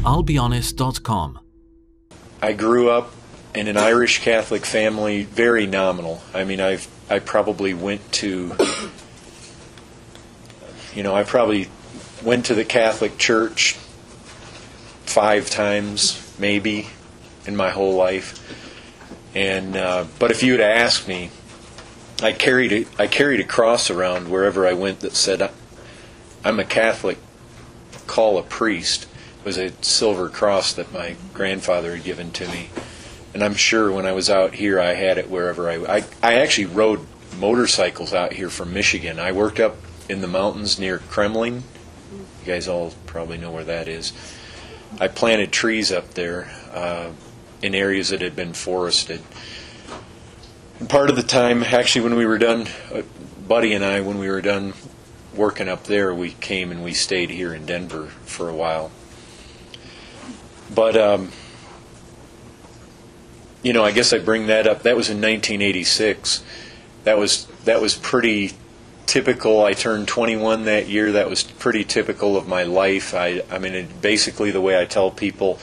I'llBeHonest.com. I grew up in an Irish Catholic family, very nominal. I mean, I probably went to, I probably went to the Catholic Church 5 times, maybe, in my whole life. And but if you had asked me, I carried a cross around wherever I went that said, "I'm a Catholic. Call a priest." It was a silver cross that my grandfather had given to me. And I'm sure when I was out here, I had it wherever I actually rode motorcycles out here from Michigan. I worked up in the mountains near Kremling. You guys all probably know where that is. I planted trees up there in areas that had been forested. And part of the time, actually, when we were done, Buddy and I, when we were done working up there, we came and we stayed here in Denver for a while. But, I guess I bring that up. That was in 1986. That was pretty typical. I turned 21 that year. That was pretty typical of my life. I mean, basically the way I tell people,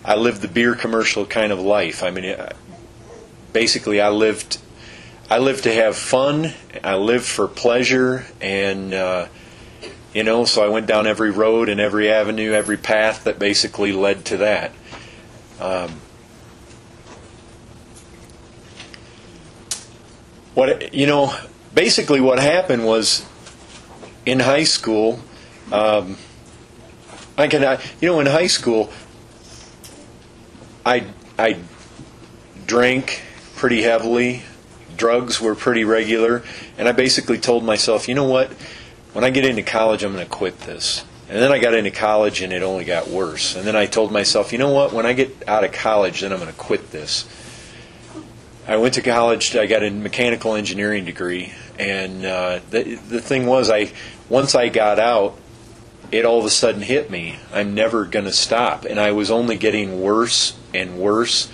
I lived the beer commercial kind of life. I mean, basically I lived to have fun. I lived for pleasure, and so I went down every road and every avenue, every path that basically led to that. Basically what happened was in high school, in high school, I drank pretty heavily. Drugs were pretty regular, and I basically told myself, you know what? When I get into college, I'm going to quit this. And then I got into college, and it only got worse. And then I told myself, you know what? When I get out of college, then I'm going to quit this. I went to college. I got a mechanical engineering degree, and the thing was, once I got out, it all of a sudden hit me. I'm never going to stop, and I was only getting worse and worse.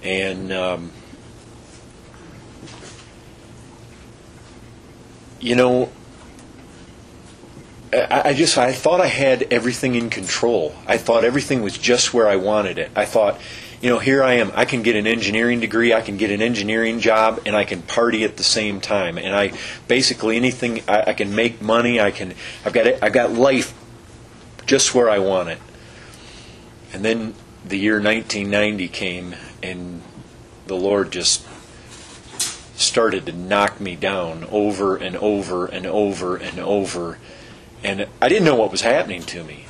And I thought I had everything in control. I thought everything was just where I wanted it. I thought, here I am. I can get an engineering degree. I can get an engineering job, and I can party at the same time. And I basically anything I can make money. I've got life just where I want it. And then the year 1990 came, and the Lord just started to knock me down over and over and over and over. And I didn't know what was happening to me.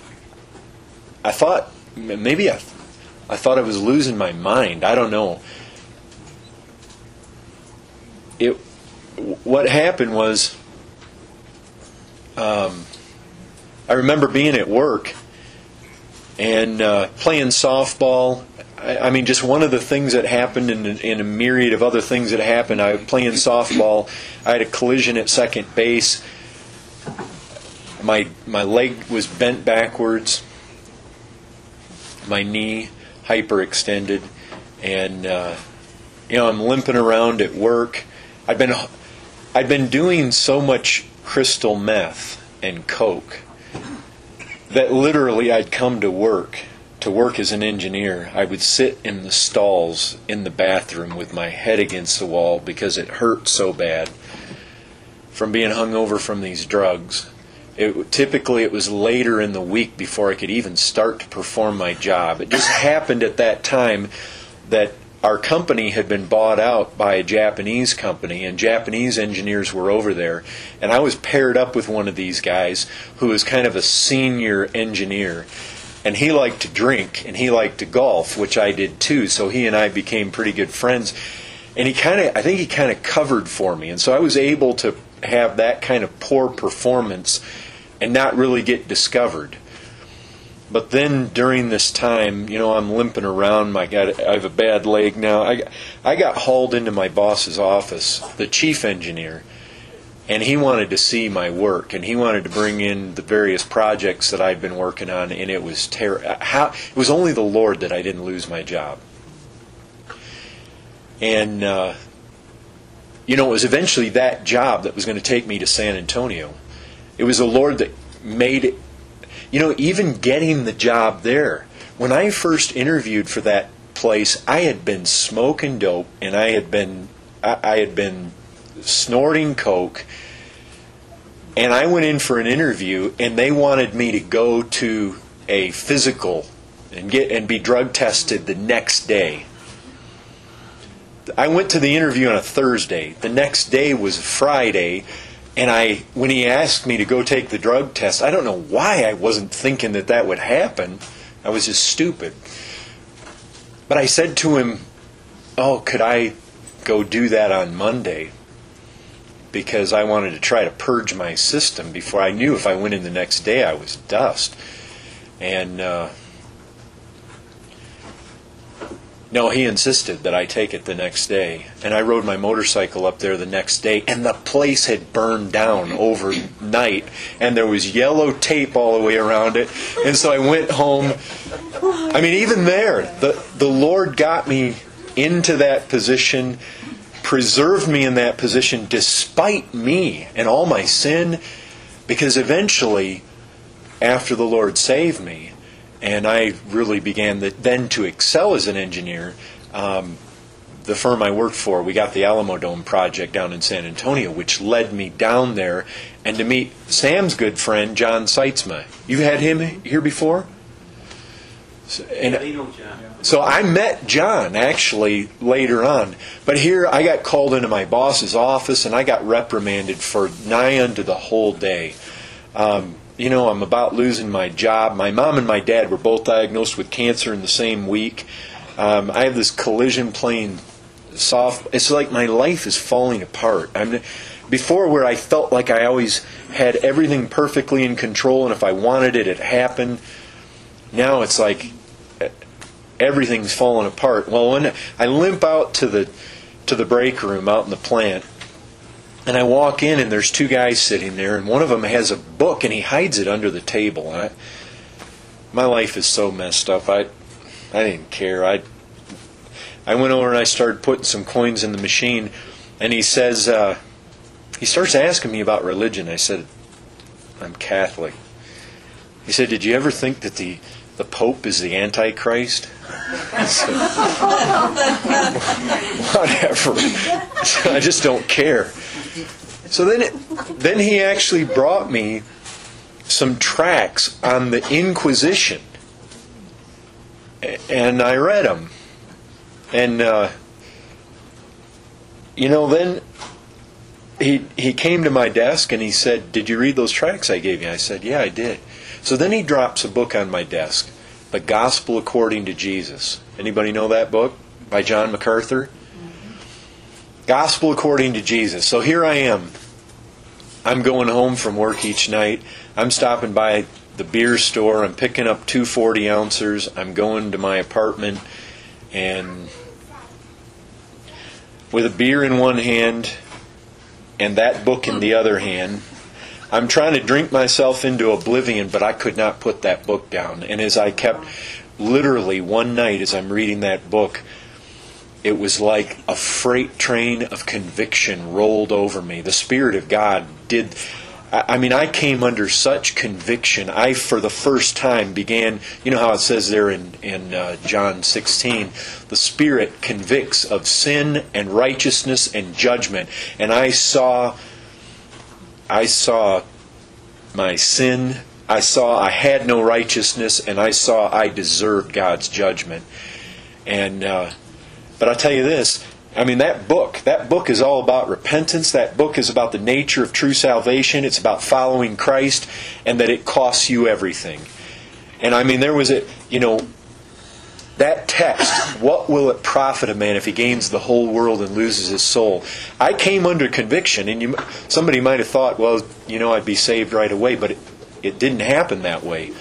I thought maybe I thought I was losing my mind. I don't know. What happened was, I remember being at work and playing softball. I mean, just one of the things that happened in a myriad of other things that happened. I was playing softball. I had a collision at second base. My leg was bent backwards. My knee hyperextended, and I'm limping around at work. I'd been doing so much crystal meth and coke that literally I'd come to work as an engineer. I would sit in the stalls in the bathroom with my head against the wall because it hurt so bad from being hungover from these drugs. Typically it was later in the week before I could even start to perform my job. It just happened at that time that our company had been bought out by a Japanese company, and Japanese engineers were over there. And I was paired up with one of these guys who was kind of a senior engineer. And he liked to drink, and he liked to golf, which I did too. So he and I became pretty good friends. And I think he kind of covered for me. And so I was able to have that kind of poor performance and not really get discovered. But then during this time, I'm limping around. I have a bad leg now. I got hauled into my boss's office, the chief engineer, and he wanted to see my work, and he wanted to bring in the various projects that I'd been working on, and it was terrible. It was only the Lord that I didn't lose my job. And it was eventually that job that was going to take me to San Antonio. It was the Lord that made it. Even getting the job there when I first interviewed for that place, I had been smoking dope, and I had been snorting coke, and I went in for an interview, and they wanted me to go to a physical and be drug tested the next day. I went to the interview on a Thursday. The next day was Friday, and when he asked me to go take the drug test, I don't know why I wasn't thinking that would happen. I was just stupid. But I said to him, "Oh, could I go do that on Monday?" Because I wanted to try to purge my system before I knew if I went in the next day I was dust. And no, he insisted that I take it the next day. And I rode my motorcycle up there the next day, and the place had burned down overnight, and there was yellow tape all the way around it. And so I went home. I mean, even there, the Lord got me into that position, preserved me in that position despite me and all my sin, because eventually, after the Lord saved me, and I really began then to excel as an engineer, the firm I worked for, we got the Alamo Dome project down in San Antonio, which led me down there and to meet Sam's good friend, John Seitzma. You've had him here before? So I met John actually later on. But here I got called into my boss's office, and I got reprimanded for nigh unto the whole day. I'm about losing my job. My mom and my dad were both diagnosed with cancer in the same week. I have this collision playing soft. It's like my life is falling apart. Before, where I felt like I always had everything perfectly in control, and if I wanted it, it happened. Now it's like everything's falling apart. Well, when I limp out to the break room out in the plant, and I walk in, and there's two guys sitting there, and one of them has a book, and he hides it under the table. And my life is so messed up. I didn't care. I went over and I started putting some coins in the machine, and he says, he starts asking me about religion. I said, "I'm Catholic." He said, "Did you ever think that the Pope is the Antichrist?" I said, "Whatever. I just don't care." So then he actually brought me some tracts on the Inquisition, and I read them. And then he came to my desk and he said, "Did you read those tracts I gave you?" I said, "Yeah, I did." So then he drops a book on my desk, The Gospel According to Jesus. Anybody know that book by John MacArthur? Gospel According to Jesus. So here I am. I'm going home from work each night. I'm stopping by the beer store. I'm picking up 2 40-ouncers. I'm going to my apartment, and with a beer in one hand and that book in the other hand, I'm trying to drink myself into oblivion, but I could not put that book down. And as I kept, literally one night as I'm reading that book, it was like a freight train of conviction rolled over me. The Spirit of God did. I came under such conviction. I, for the first time, began, you know how it says there in John 16, the Spirit convicts of sin and righteousness and judgment. And I saw my sin. I saw I had no righteousness, and I saw I deserved God's judgment. And but I'll tell you this, that book is all about repentance. That book is about the nature of true salvation. It's about following Christ, and that it costs you everything. And there was that text, what will it profit a man if he gains the whole world and loses his soul? I came under conviction, and somebody might have thought, well, I'd be saved right away, but it didn't happen that way.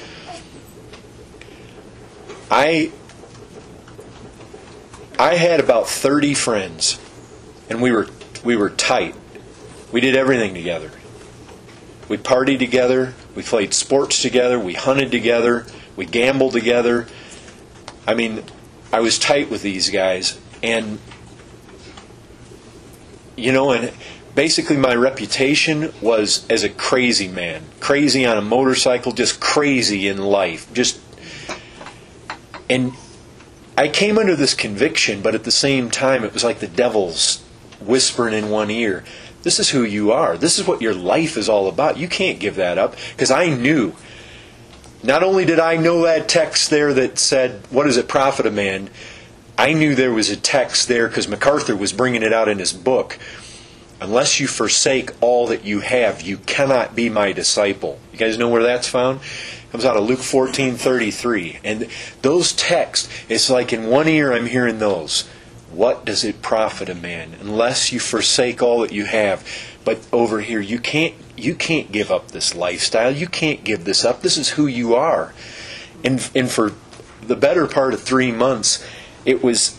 I had about 30 friends, and we were tight. We did everything together. We partied together, we played sports together, we hunted together, we gambled together. I was tight with these guys, and and basically my reputation was as a crazy man. Crazy on a motorcycle, just crazy in life. And I came under this conviction, but at the same time, it was like the devil's whispering in one ear, this is who you are. This is what your life is all about. You can't give that up. Because I knew, not only did I know that text there that said, what does it profit a man? I knew there was a text there because MacArthur was bringing it out in his book. Unless you forsake all that you have, you cannot be my disciple. You guys know where that's found? It comes out of Luke 14:33. And those texts, it's like in one ear I'm hearing those. What does it profit a man unless you forsake all that you have? But over here, you can't give up this lifestyle. You can't give this up. This is who you are. And for the better part of 3 months, it was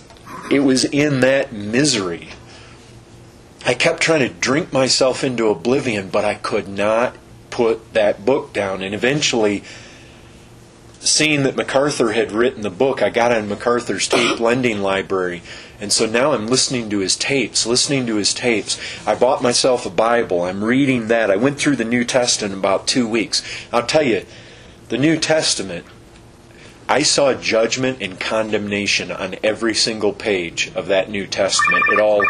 in that misery. I kept trying to drink myself into oblivion, but I could not put that book down. And eventually, seeing that MacArthur had written the book, I got on MacArthur's tape lending library. And so now I'm listening to his tapes. I bought myself a Bible. I'm reading that. I went through the New Testament in about 2 weeks. I'll tell you, the New Testament, I saw judgment and condemnation on every single page of that New Testament. It all...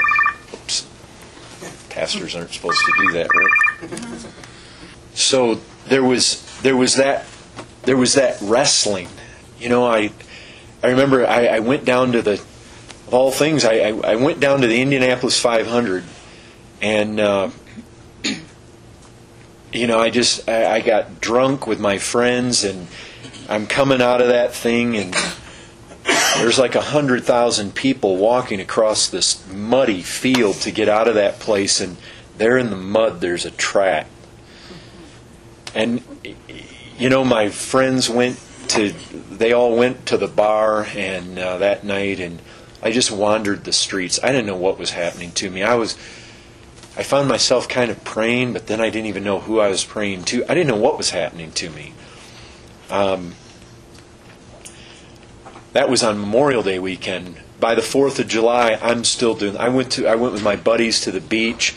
Oops. Pastors aren't supposed to do that, right? So there was that wrestling. You know, I remember I went down to of all things, I went down to the Indianapolis 500, and I got drunk with my friends, and I'm coming out of that thing, and there's like 100,000 people walking across this muddy field to get out of that place, and there in the mud there's a track. And my friends they all went to the bar and that night, and I just wandered the streets. I didn't know what was happening to me. I found myself kind of praying, but then I didn't even know who I was praying to. I didn't know what was happening to me. That was on Memorial Day weekend. By the 4th of July, I'm still doing. I went with my buddies to the beach,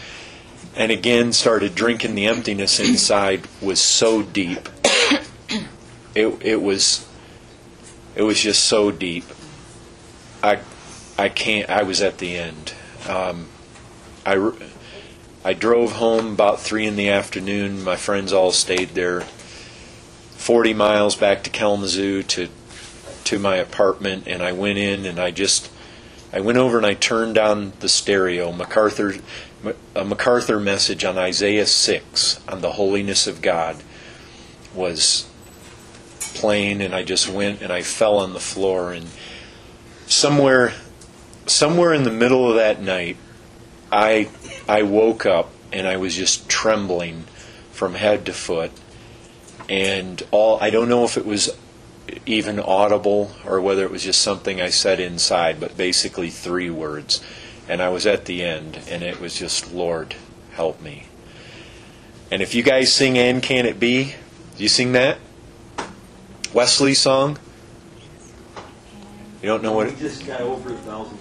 and again started drinking. The emptiness inside was so deep. It was just so deep. I can't. I was at the end. I drove home about 3 in. My friends all stayed there. 40 miles back to Kalamazoo to my apartment, and I went in and I went over and I turned on the stereo. A MacArthur message on Isaiah 6 on the holiness of God was playing, and I just went and I fell on the floor, and somewhere in the middle of that night I woke up and I was just trembling from head to foot, and I don't know if it was even audible or whether it was just something I said inside, but basically 3 words, and I was at the end, and it was just, Lord, help me. And if you guys sing And Can It Be, do you sing that? Wesley song? You don't know what We just got over 1,000 times.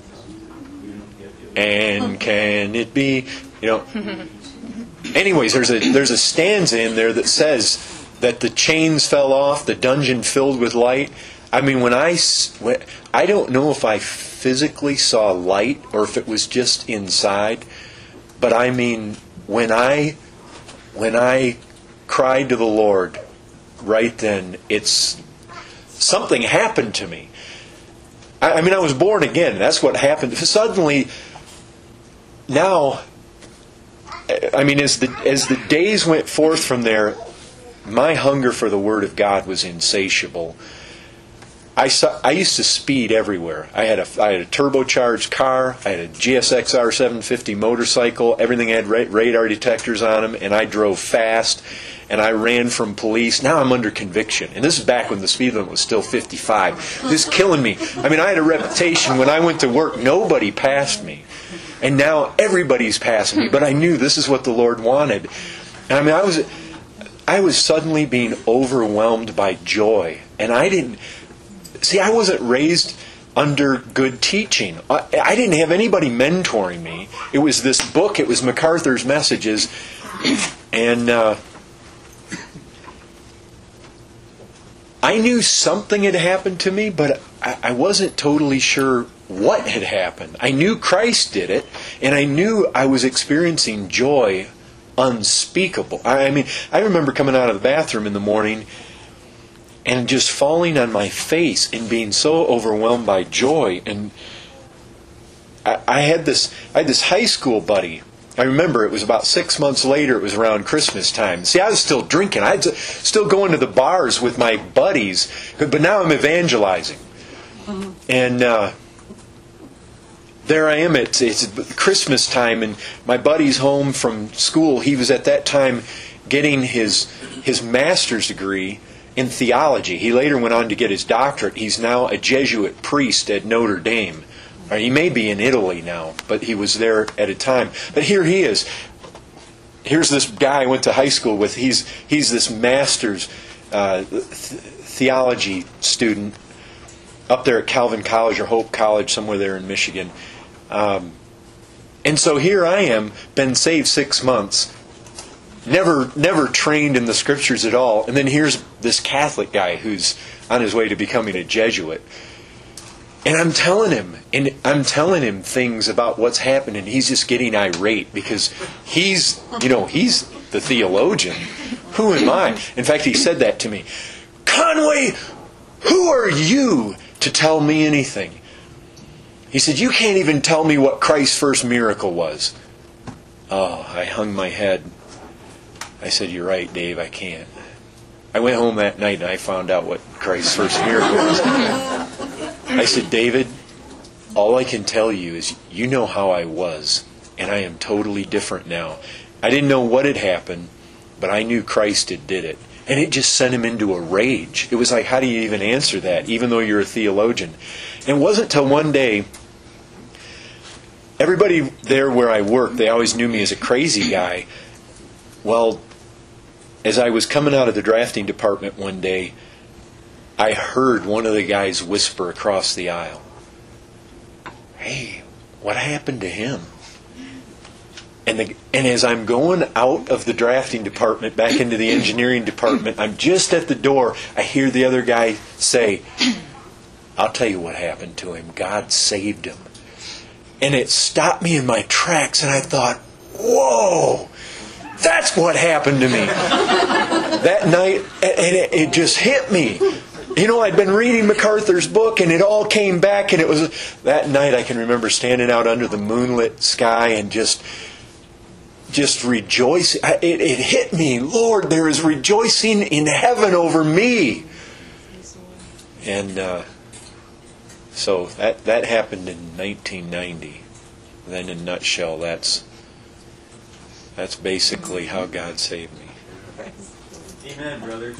And can it be? Anyways, there's a stanza in there that says that the chains fell off, the dungeon filled with light. I mean, I don't know if I physically saw light or if it was just inside, but I mean, when I cried to the Lord, right then, something happened to me. I mean, I was born again. That's what happened. Suddenly, now, I mean, as the days went forth from there, my hunger for the Word of God was insatiable. I used to speed everywhere. I had a turbocharged car. I had a GSX-R 750 motorcycle. Everything had radar detectors on them, and I drove fast, and I ran from police. Now I'm under conviction. And this is back when the speed limit was still 55. This is killing me. I mean, I had a reputation. When I went to work, nobody passed me. And now everybody's passing me. But I knew this is what the Lord wanted. And I mean, I was suddenly being overwhelmed by joy. And I wasn't raised under good teaching. I didn't have anybody mentoring me. It was this book. It was MacArthur's messages. And I knew something had happened to me, but I wasn't totally sure what had happened. I knew Christ did it, and I knew I was experiencing joy unspeakable. I mean, I remember coming out of the bathroom in the morning and just falling on my face and being so overwhelmed by joy. And I had this high school buddy. I remember it was about 6 months later. It was around Christmas time. See, I was still drinking. I was still going to the bars with my buddies, but now I'm evangelizing. And there I am. It's Christmas time, and my buddy's home from school. He was at that time getting his master's degree in theology. He later went on to get his doctorate. He's now a Jesuit priest at Notre Dame. Or he may be in Italy now, but he was there at a time. But here he is. Here's this guy I went to high school with. He's this master's theology student up there at Calvin College or Hope College, somewhere there in Michigan. And so here I am, been saved 6 months, never trained in the Scriptures at all. And then here's this Catholic guy who's on his way to becoming a Jesuit. And I'm telling him things about what's happening. He's just getting irate because he's the theologian. Who am I? In fact, he said that to me. Conway, who are you to tell me anything? He said, you can't even tell me what Christ's first miracle was. Oh, I hung my head. I said, you're right, Dave, I can't. I went home that night and I found out what Christ's first miracle was. I said, David, all I can tell you is you know how I was, and I am totally different now. I didn't know what had happened, but I knew Christ had did it. And it just sent him into a rage. It was like, how do you even answer that, even though you're a theologian? And it wasn't till one day, everybody there where I worked, they always knew me as a crazy guy. Well, as I was coming out of the drafting department one day, I heard one of the guys whisper across the aisle, hey, what happened to him? And as I'm going out of the drafting department back into the engineering department, I'm just at the door, I hear the other guy say, I'll tell you what happened to him. God saved him. And it stopped me in my tracks, and I thought, whoa, that's what happened to me. That night, and it just hit me. You know, I'd been reading MacArthur's book, and it all came back, and it was that night I can remember standing out under the moonlit sky and just rejoicing. It hit me, Lord, there is rejoicing in heaven over me. And so that happened in 1990. Then in a nutshell, that's basically how God saved me. Amen, brother.